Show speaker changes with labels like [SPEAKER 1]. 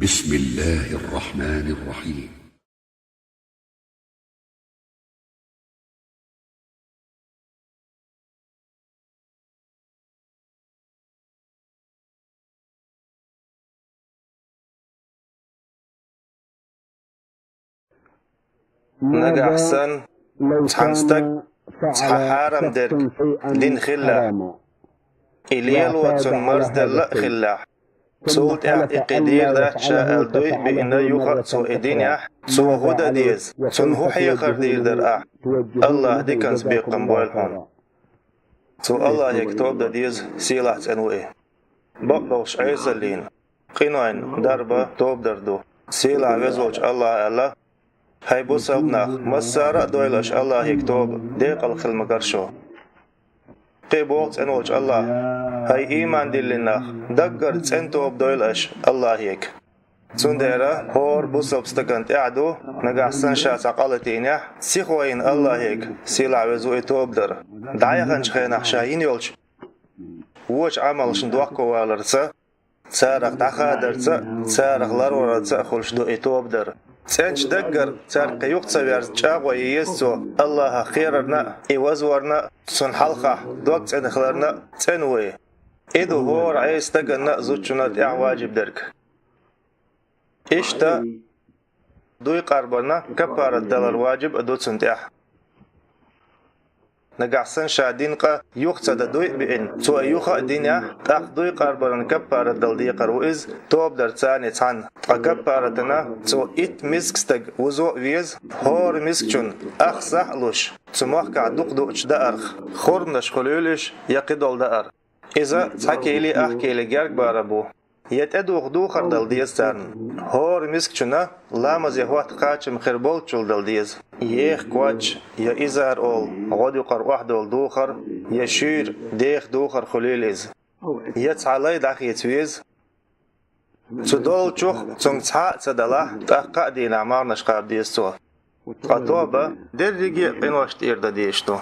[SPEAKER 1] بسم الله الرحمن الرحيم.
[SPEAKER 2] نجا أحسن تحنستك تححارم درك دين خلا إليل واتسون مرز دل خلا سولت إقدير ده شاء الدوي بإن يوخا سو إدين يح سو غدا ديز سن هو حيخر دير در الله دي كان سبيقن بوالحون سو الله يكتب ده ديز سيلات أنوئه بقدوش عيزلين قينوين دربا توب دردو سيلا وزوج الله هاي بوسلنا مسارة دويلش الله يكتب ديق الخل مقرشو قيبوغت انوج الله هاي ايمان دلنا دقر تنتوب دويلش الله يك سنديرا هور بوسل بستقنت اعدو نقاحسن شاس قالتين يح سيخوين الله يك سيلع وزوئي توب در دعيخنش خينح شاين يولش وش عملش ندوقو والرسا سارق تخادرسا سارق لرورتسا خلش دوئي توب در سنش دقر سارق يقصى بيرز شاقوى يسو الله خيرنا يوزورنا سن حلقة دوقت انخلرنا تنوي إدو هور عيس تقنا زوجنا دع واجب درك إشتا دوي قربنا كبار الدلار واجب أدو تنتح نقعسن شادين قا يقصد دوي بإن سو أيوخا دينيا تاق دوي قربنا كبار الدل ديقر وإز توب در تاني تان كبارتنا سو إت مسكستق وزو ويز هور مسكشون أخصح لوش سموح قعدوق دوش دارخ خورنش خلولش يقيدول دار إذا تحكي لي أحكي لي جارك باربو يتأدوخ دوخر دل ديز تان هور مسكشونا لامز يهوات قاچم خربول چول دل ديز يخ كواج يا إزار أول غد يقر واحد أول دوخر يشير ديخ دوخر خلوليز يتعالي داخ يتويز تدول چوخ تنگ تحا تدلا تحقا دين عمار نشقاب ديستو قطوبة در ريجي قنوشت إردا ديشتو